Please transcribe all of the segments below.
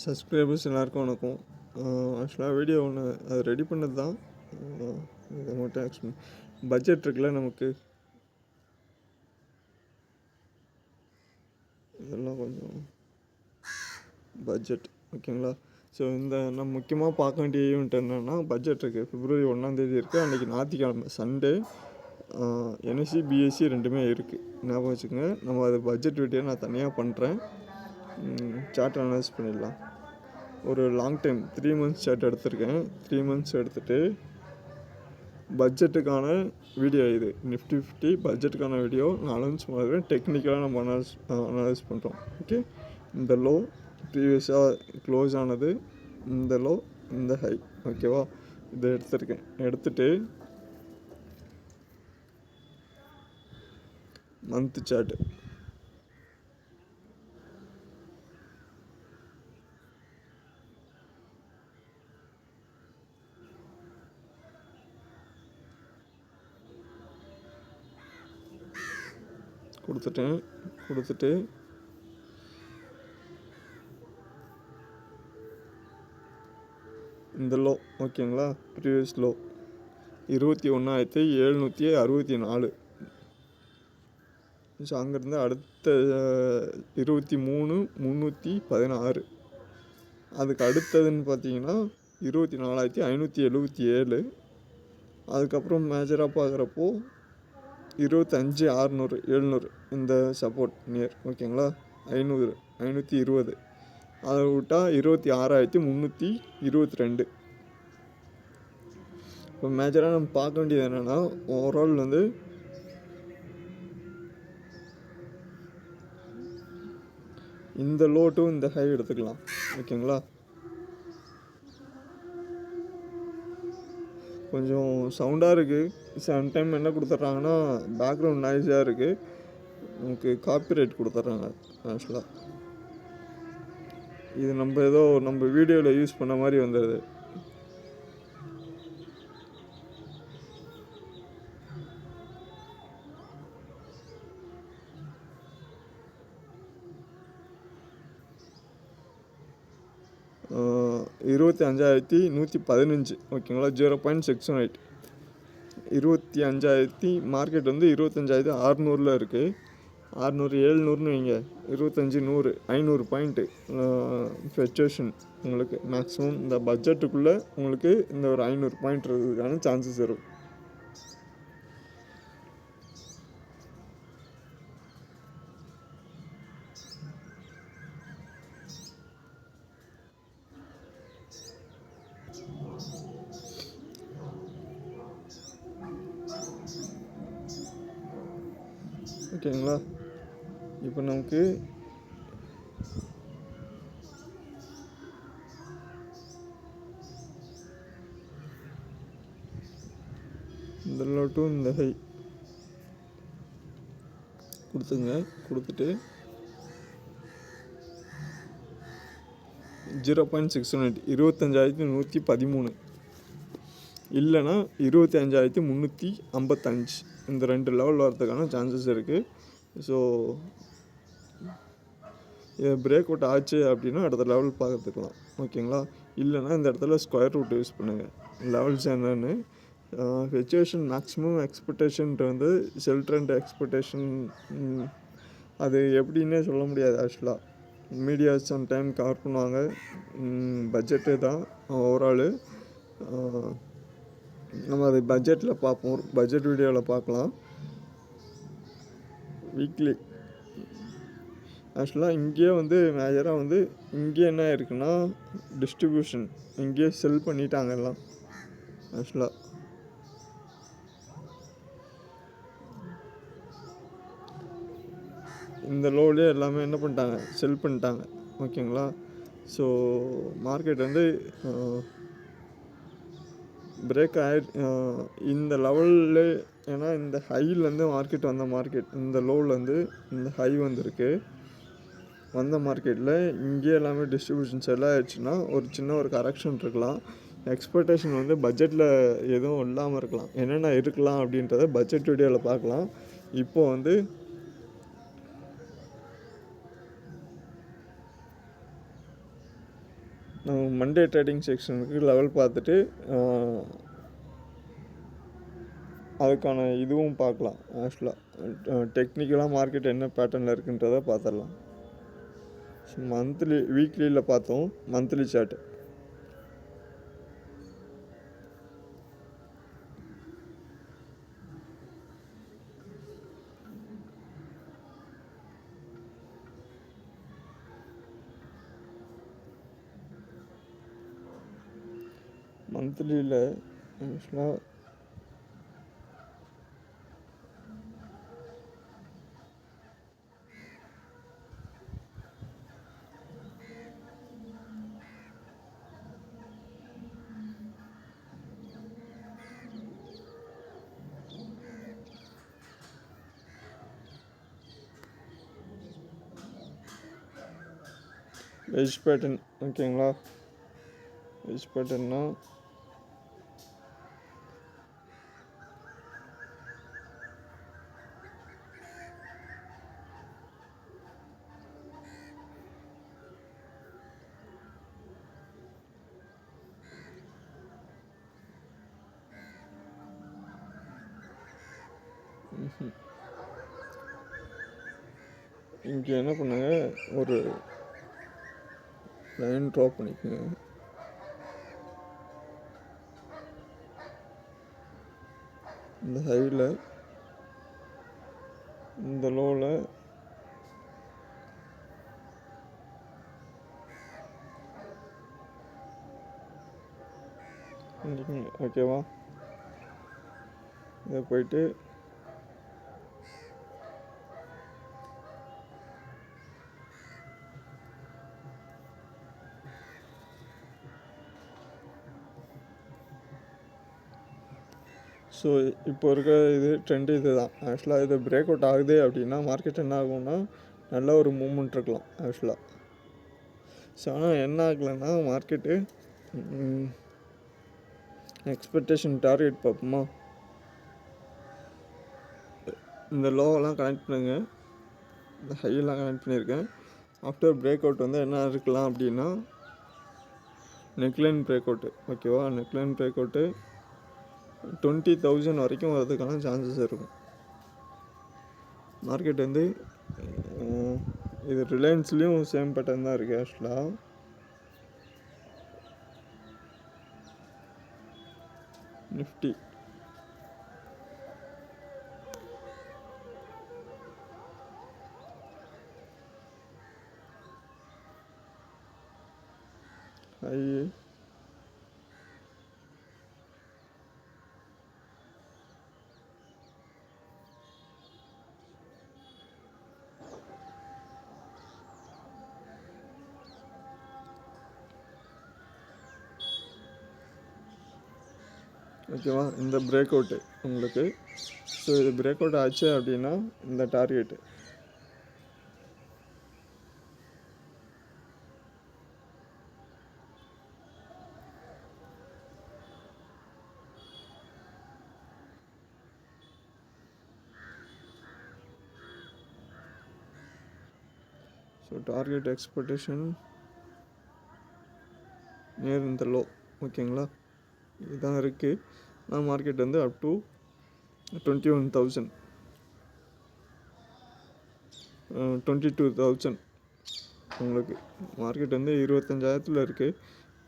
Subscribers எல்லாருக்கும் வணக்கம். ஆக்சுவலாக வீடியோ ஒன்று அது ரெடி பண்ணது தான். இதை மட்டும் எக்ஸ்பிளைன். பட்ஜெட் இருக்குல்ல நமக்கு, இதெல்லாம் கொஞ்சம் பட்ஜெட் ஓகேங்களா. ஸோ இந்த நம்ம முக்கியமாக பார்க்க வேண்டிய ஈவெண்ட் என்னென்னா பட்ஜெட் இருக்குது. February 1 இருக்குது. அன்றைக்கி ஞாயிற்றுக்கிழமை சண்டே. NSE BSE ரெண்டுமே இருக்குது, ஞாபகம் வச்சுக்கோங்க. நம்ம அது பட்ஜெட் வீடியோ நான் தனியாக பண்ணுறேன். சார்ட் அனலைஸ் பண்ணிடலாம். ஒரு லாங் டைம் 3 months சார்ட் எடுத்திருக்கேன். 3 months எடுத்துகிட்டு பட்ஜெட்டுக்கான வீடியோ இது நிஃப்டி 50 பட்ஜெட்டுக்கான வீடியோ நான் அனௌன்ஸ் பண்ணுறேன். டெக்னிக்கலாக நம்ம அனலைஸ் பண்ணுறோம். ஓகே, இந்த லோ ப்ரீவியஸாக க்ளோஸ் ஆனது, இந்த லோ, இந்த ஹை, ஓகேவா. இதை எடுத்துருக்கேன். எடுத்துகிட்டு மந்த் சார்ட்டு கொடுத்துட்டு இந்த லோ ஓகேங்களா, ப்ரீவியஸ் லோ 21,764. ஸோ அங்கேருந்து அடுத்த 23,316. அதுக்கு அடுத்ததுன்னு பார்த்தீங்கன்னா 24,577. அதுக்கப்புறம் மேஜராக பார்க்குறப்போ 25,600 700 இந்த சப்போர்ட் நியர் ஓகேங்களா. 520. அதை விட்டால் 26,322. இப்போ மேஜராக நம்ம பார்க்க வேண்டியது என்னென்னா, ஓவரால் வந்து இந்த லோ டு இந்த ஹை எடுத்துக்கலாம் ஓகேங்களா. கொஞ்சம் சவுண்டாக இருக்குது. சம்டைம் என்ன கொடுத்துட்றாங்கன்னா பேக்ரவுண்ட் நாய்ஸாக இருக்குது, நமக்கு காப்பிரைட் கொடுத்துட்றாங்க. ஆக்சுவலாக இது நம்ம வீடியோவில் யூஸ் பண்ண மாதிரி வந்துடுது. ஆ 25,115 ஓகேங்களா. 0.618. 25,000 மார்க்கெட் வந்து 25,600 இருக்குது. 600 700ன்னு வைங்க, 25 100 500 பாயிண்ட்டு ஃப்ளக்சுவேஷன் உங்களுக்கு மேக்ஸிமம். இந்த பட்ஜெட்டுக்குள்ளே உங்களுக்கு இந்த ஒரு 500 பாயிண்ட் இருக்கிறதுக்கான சான்சஸ் இருக்கும். ஓகேங்களா. இப்போ நமக்கு இந்த லோ டு இந்த ஹை கொடுத்துட்டு 0.618 25,113 இல்லைன்னா 25,355. இந்த 2 லெவல் வரதுக்கான சான்சஸ் இருக்குது. ஸோ இது பிரேக் அவுட் ஆச்சு அப்படின்னா அடுத்த லெவல் பார்த்துக்கலாம் ஓகேங்களா. இல்லைன்னா இந்த இடத்துல ஸ்கொயர் ரூட் யூஸ் பண்ணுங்கள். லெவல்ஸ் என்னென்னு ஃப்ளக்சுவேஷன் மேக்ஸிமம் எக்ஸ்பெக்டேஷன்ட்டு வந்து செல் ட்ரெண்ட் எக்ஸ்பெக்டேஷன், அது எப்படின்னே சொல்ல முடியாது. ஆக்சுவலாக மீடியா சம்டைம் கவர் பண்ணுவாங்க. பட்ஜெட்டு தான் ஓவராலு. நம்ம அது பட்ஜெட்டில் பார்ப்போம், பட்ஜெட் வீடியோவில் பார்க்கலாம். வீக்லி ஆக்சுவலாக இங்கேயே வந்து மேஜராக வந்து இங்கே என்ன இருக்குன்னா டிஸ்ட்ரிபியூஷன், இங்கேயே செல் பண்ணிட்டாங்க எல்லாம். ஆக்சுவலாக இந்த லோலே எல்லாமே என்ன பண்ணிட்டாங்க, செல் பண்ணிட்டாங்க ஓகேங்களா. ஸோ மார்க்கெட் வந்து பிரேக் இந்த லெவலில், ஏன்னா இந்த ஹைலேருந்து மார்க்கெட் வந்த மார்க்கெட் இந்த லோவிலேருந்து இந்த ஹை வந்திருக்கு. வந்த மார்க்கெட்டில் இங்கே எல்லாமே டிஸ்ட்ரிபியூஷன்ஸ் எல்லாம் ஆயிடுச்சுன்னா ஒரு சின்ன ஒரு கரெக்ஷன் இருக்கலாம். எக்ஸ்பெக்டேஷன் வந்து பட்ஜெட்டில் எதுவும் இல்லாமல் இருக்கலாம். என்னென்ன இருக்கலாம் அப்படின்றத பட்ஜெட் வீடியோவில் பார்க்கலாம். இப்போது வந்து நம்ம மண்டே ட்ரேடிங் செக்ஷனுக்கு லெவல் பார்த்துட்டு அதுக்கான இதுவும் பார்க்கலாம். ஆக்சுவலாக டெக்னிக்கலாக மார்க்கெட் என்ன பேட்டர்னில் இருக்குன்றதை பார்த்துடலாம். வீக்லியில் பார்த்தோம். மந்த்லி சார்ட் மந்த்லியில் ஆக்சுவலாக வெஜ் பேட்டர்ன் ஓகேங்களா. வெஜ் பேட்டர்னா இங்கே என்ன பண்ணுங்க, ஒரு லைன் ட்ரா பண்ணிக்கோங்க. இந்த ஹையில் இந்த லோவில் ஓகேவா. இதை போயிட்டு ஸோ இப்போ இருக்க இது ட்ரெண்டு இது தான். ஆக்சுவலாக இது பிரேக் அவுட் ஆகுது அப்படின்னா மார்க்கெட் என்ன ஆகும்னா நல்ல ஒரு மூமெண்ட் இருக்கலாம் ஆக்சுவலாக. ஸோ ஆனால் என்ன ஆகலைன்னா மார்க்கெட்டு எக்ஸ்பெக்டேஷன் டார்கெட் பார்ப்போமா. இந்த லோவெல்லாம் கனெக்ட் பண்ணுங்க, இந்த ஹையெல்லாம் கனெக்ட் பண்ணியிருக்கேன். ஆஃப்டர் பிரேக் அவுட் வந்து என்ன இருக்கலாம் அப்படின்னா நெக்லைன் பிரேக் அவுட்டு ஓகேவா. நெக்லைன் பிரேக் அவுட்டு 20,000 வரைக்கும் வரதுக்கான சான்சஸ் இருக்கும். மார்க்கெட் வந்து இது ரிலையன்ஸ்லேயும் சேம் பேட்டர்ன் தான் இருக்குது ஆக்சுவலாக. நிஃப்டி ஹை ஓகேவா. இந்த பிரேக் அவுட்டு உங்களுக்கு. ஸோ இது பிரேக் அவுட் ஆச்சு அப்படின்னா இந்த target so target expectation near இந்த லோ ஓகேங்களா. இதுதான் இருக்குது. நான் மார்க்கெட் வந்து அப் டு 21,000 22,000 உங்களுக்கு மார்க்கெட் வந்து 25,000 இருக்குது.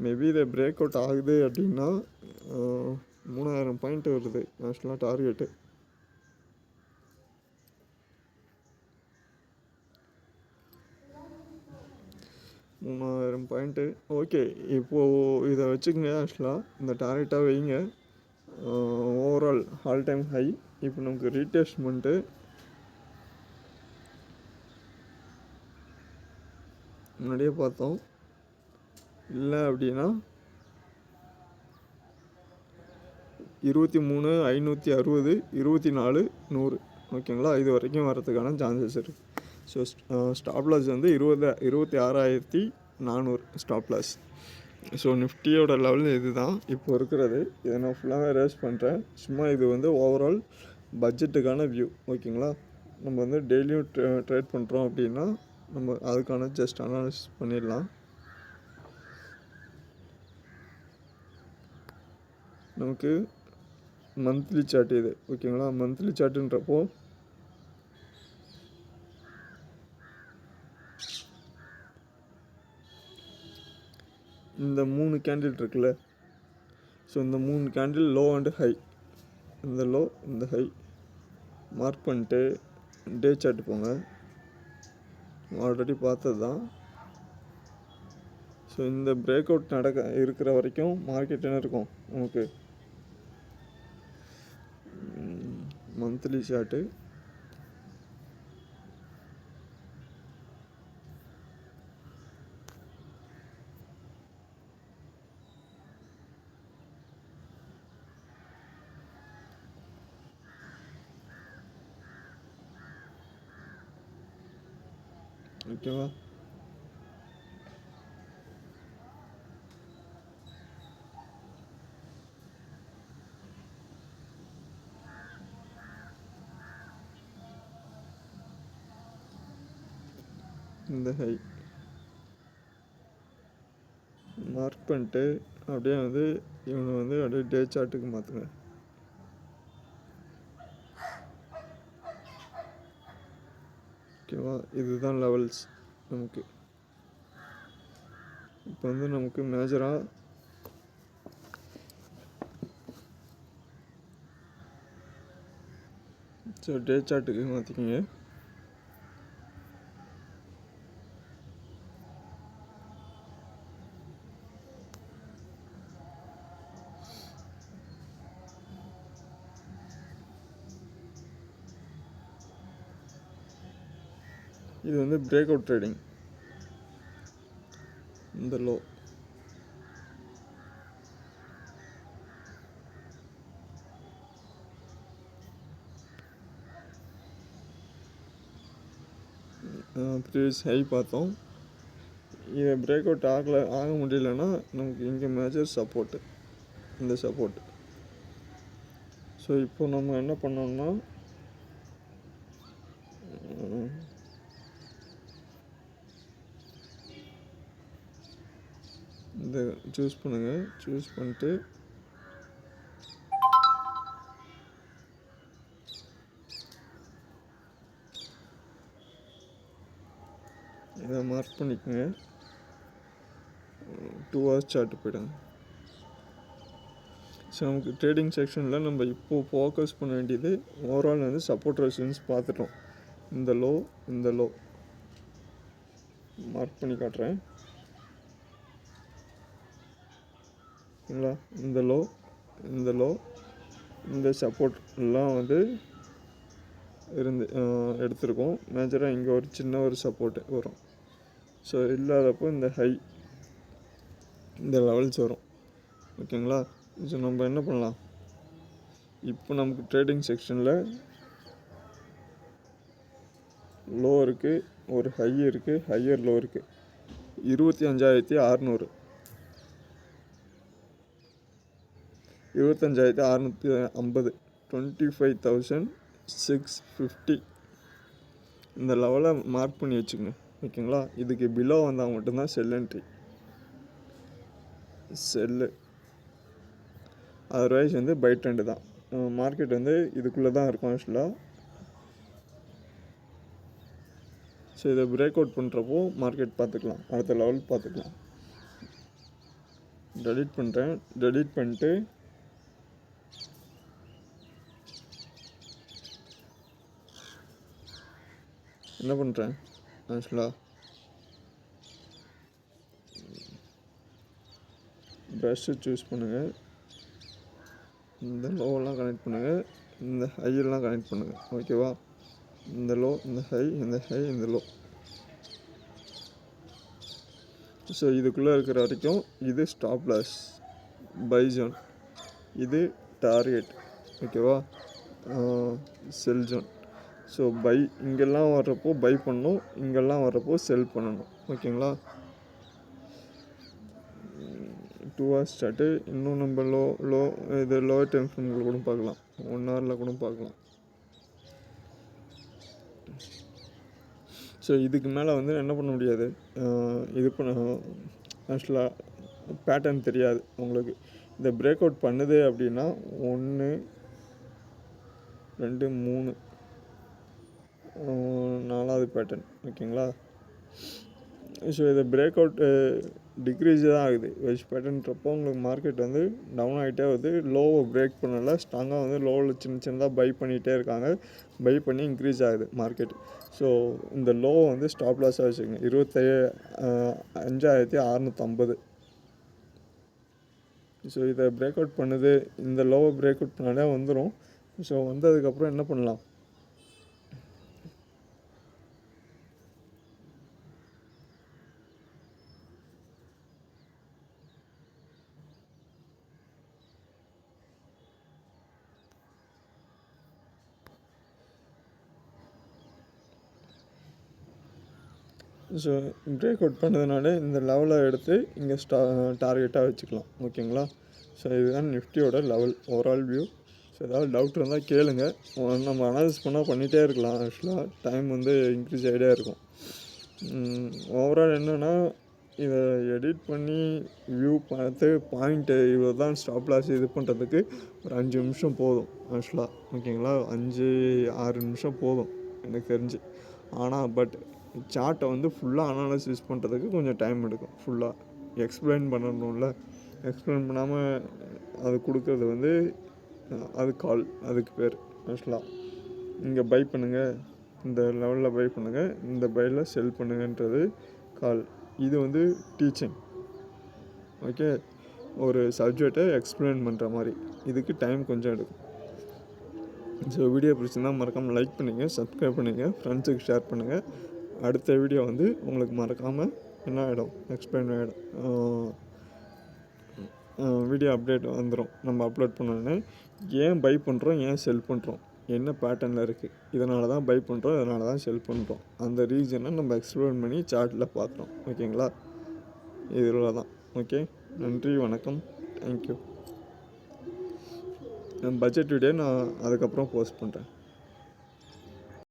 மேபி இதை பிரேக் அவுட் ஆகுது அப்படின்னா 3,000 பாயிண்ட் வருது ஆக்சுவலாக டார்கெட்டு. Point okay. இப்போது இதை வச்சுக்கோங்க. ஆக்சுவலாக இந்த டார்கெட்டாக வைங்க. Overall all time high. இப்போ நமக்கு ரீடெஸ்ட்மெண்ட்டு முன்னாடியே பார்த்தோம். இல்லை அப்படின்னா 23,560 24,100 ஓகேங்களா. இது வரைக்கும் வரதுக்கான சான்சஸ் இருக்குது. ஸோ ஸ்டாப் லாஸ் வந்து 26,400 ஸ்டாப் லாஸ். ஸோ நிஃப்டியோட லெவல் இது தான் இப்போ இருக்கிறது. இதை நான் ஃபுல்லாகவே ரேஸ் பண்ணுறேன். சும்மா இது வந்து ஓவரால் பட்ஜெட்டுக்கான வியூ ஓகேங்களா. நம்ம வந்து டெய்லியும் ட்ரேட் பண்ணுறோம் அப்படின்னா நம்ம அதுக்கான ஜஸ்ட் அனாலிசிஸ் பண்ணிடலாம். நமக்கு மந்த்லி சார்ட் இது. ஓகேங்களா? மந்த்லி சார்ட்டுன்றப்போ இந்த 3 கேண்டில் இருக்குல்ல, ஸோ இந்த 3 கேண்டில் லோ அண்ட் ஹை, இந்த லோ இந்த ஹை மார்க் பண்ணிட்டு டே சார்ட் போங்க. ஆல்ரெடி பார்த்தது தான். ஸோ இந்த பிரேக் அவுட் இருக்கிற வரைக்கும் மார்க்கெட் என்ன இருக்கும் நமக்கு மந்த்லி சார்ட்டு. ஓகேவா? இந்த ஹை மார்க் பண்ணிட்டு அப்படியே வந்து இவனை வந்து அப்படியே டே சார்ட்டுக்கு மாற்றுங்க. ஓகேவா? இதுதான் லெவல்ஸ் நமக்கு. இப்போ வந்து நமக்கு மேஜராக ஸோ டே சார்ட்டுக்கு மாற்றிக்கிங்க. இது வந்து பிரேக் அவுட் ட்ரேடிங். இந்த லோ ப்ரீவியஸ் ஹை பார்த்தோம். இதை பிரேக் அவுட் ஆக முடியலன்னா நமக்கு இங்கே மேஜர் சப்போர்ட்டு, இந்த சப்போர்ட். ஸோ இப்போ நம்ம என்ன பண்ணோம்னா இந்த சூஸ் பண்ணுங்கள். சூஸ் பண்ணிட்டு இதை மார்க் பண்ணிக்கோங்க. 2 hours சார்ட் போய்டுங்க. ஸோ நமக்கு ட்ரேடிங் செக்ஷனில் நம்ம இப்போது ஃபோக்கஸ் பண்ண வேண்டியது ஓவரால் வந்து சப்போர்ட் ரெசிஸ்டன்ஸ் பார்த்துட்டோம். இந்த லோ இந்த லோ மார்க் பண்ணி காட்டுறேன். ஓகேங்களா? இந்த லோ இந்த லோ இந்த சப்போர்ட் எல்லாம் வந்து எடுத்திருக்கோம். மேஜராக இங்கே ஒரு சின்ன ஒரு சப்போர்ட்டு வரும். ஸோ இல்லாதப்போ இந்த ஹை இந்த லெவல்ஸ் வரும். ஓகேங்களா? ஸோ நம்ம என்ன பண்ணலாம், இப்போ நமக்கு ட்ரேடிங் செக்ஷனில் லோ இருக்குது, ஒரு ஹை இருக்குது, ஹையர் லோ இருக்குது. 25,600 25,650 25,650 இந்த லெவலை மார்க் பண்ணி வச்சுக்கோங்க. ஓகேங்களா? இதுக்கு பிலோ வந்தால் மட்டும்தான் செல் என்ட்ரி, செல்லு. அதர்வைஸ் வந்து பை ட்ரெண்டு தான். மார்க்கெட் வந்து இதுக்குள்ளே தான் இருக்கும் ஆக்சுவலாக. ஸோ இதை பிரேக் அவுட் பண்ணுறப்போ மார்க்கெட் பார்த்துக்கலாம், அடுத்த லெவல் பார்த்துக்கலாம். டெலீட் பண்ணுறேன். டெலீட் பண்ணிட்டு என்ன பண்ணுறேன் ஆக்சுவலாக ப்ரஷ்ஷை சூஸ் பண்ணுங்கள். இந்த லோவெல்லாம் கனெக்ட் பண்ணுங்கள், இந்த ஹையெல்லாம் கனெக்ட் பண்ணுங்கள். ஓகேவா? இந்த லோ இந்த ஹை இந்த ஹை இந்த லோ. ஸோ இதுக்குள்ளே இருக்கிற வரைக்கும் இது ஸ்டாப் லாஸ், பை ஜோன், இது டார்கெட். ஓகேவா? Sell zone. ஸோ பை இங்கெல்லாம் வர்றப்போ பை பண்ணணும், இங்கெல்லாம் வர்றப்போ செல் பண்ணணும். ஓகேங்களா? 2 hours சார்ட்டு. இன்னும் நம்ம இது லோவர் டைம் ஃப்ரேமில் கூட பார்க்கலாம், 1 hourல கூட பார்க்கலாம். ஸோ இதுக்கு மேலே வந்து என்ன பண்ண முடியாது, இது பண்ண ஆக்சுவலாக பேட்டர்ன் தெரியாது உங்களுக்கு. இதை பிரேக் அவுட் பண்ணுது அப்படின்னா 1 2 3 4வது பேட்டர்ன் ஓகேங்களா. ஸோ இதை பிரேக் அவுட் டிக்ரீஸ் தான் ஆகுது. வெஜ் பேட்டர்ன்றப்போ உங்களுக்கு மார்க்கெட் வந்து டவுன் ஆகிட்டே வருது. லோவை பிரேக் பண்ணல, ஸ்ட்ராங்காக வந்து லோவில் சின்னதாக பை பண்ணிகிட்டே இருக்காங்க. பை பண்ணி இன்க்ரீஸ் ஆகுது மார்க்கெட். ஸோ இந்த லோவை வந்து ஸ்டாப் லாஸாக வச்சுக்கோங்க 25,650. ஸோ இதை பிரேக் அவுட் பண்ணுது, இந்த லோவை பிரேக் அவுட் பண்ணாலே வந்துடும். ஸோ வந்ததுக்கப்புறம் என்ன பண்ணலாம், ஸோ பிரேக் அவுட் பண்ணதுனால இந்த லெவலை எடுத்து இங்கே டார்கெட்டாக வச்சுக்கலாம் ஓகேங்களா. ஸோ இதுதான் நிஃப்டியோட லெவல் ஓவரால் வியூ. ஸோ ஏதாவது டவுட் இருந்தால் கேளுங்க, நம்ம அனாலிசிஸ் பண்ணால் பண்ணிகிட்டே இருக்கலாம். ஆக்சுவலாக டைம் வந்து இன்க்ரீஸ் ஆகிட்டே இருக்கும். ஓவரால் என்னென்னா இதை எடிட் பண்ணி வியூ பார்த்து பாயிண்ட்டு இவ்வளோ தான் ஸ்டாப் லாஸ் இது பண்ணுறதுக்கு ஒரு 5 நிமிஷம் போதும் ஆக்சுவலாக ஓகேங்களா. 5-6 நிமிஷம் போதும் எனக்கு தெரிஞ்சு. ஆனால் பட் சார்ட்டை வந்து ஃபுல்லாக அனாலிசிஸ் பண்ணுறதுக்கு கொஞ்சம் டைம் எடுக்கும். ஃபுல்லாக எக்ஸ்பிளைன் பண்ணணும்ல, எக்ஸ்பிளைன் பண்ணாமல் அது கொடுக்குறது வந்து அது கால், அதுக்கு பேர் ஆக்சுவலாக. இங்கே பை பண்ணுங்கள், இந்த லெவலில் பை பண்ணுங்கள், இந்த பையில் செல் பண்ணுங்கன்றது கால். இது வந்து டீச்சிங் ஓகே, ஒரு சப்ஜெக்டை எக்ஸ்பிளைன் பண்ணுற மாதிரி. இதுக்கு டைம் கொஞ்சம் எடுக்கும். ஸோ வீடியோ பிடிச்சிருந்தால் மறக்காமல் லைக் பண்ணுங்கள், சப்ஸ்கிரைப் பண்ணுங்கள், ஃப்ரெண்ட்ஸுக்கு ஷேர் பண்ணுங்கள். அடுத்த வீடியோ வந்து உங்களுக்கு மறக்காமல் என்ன ஆகிடும், எக்ஸ்பிளைன் ஆகிடும், வீடியோ அப்டேட் வந்துடும். நம்ம அப்லோட் பண்ணோன்னே ஏன் பை பண்ணுறோம், ஏன் செல் பண்ணுறோம், என்ன பேட்டர்னில் இருக்குது, இதனால தான் பை பண்ணுறோம், இதனால தான் செல் பண்ணுறோம், அந்த ரீசனை நம்ம எக்ஸ்பிளைன் பண்ணி சார்ட்டில் பார்க்குறோம் ஓகேங்களா. இதில் தான் ஓகே. நன்றி, வணக்கம், தேங்க்யூ. பட்ஜெட் வீடியோ நான் அதுக்கப்புறம் போஸ்ட் பண்ணுறேன்.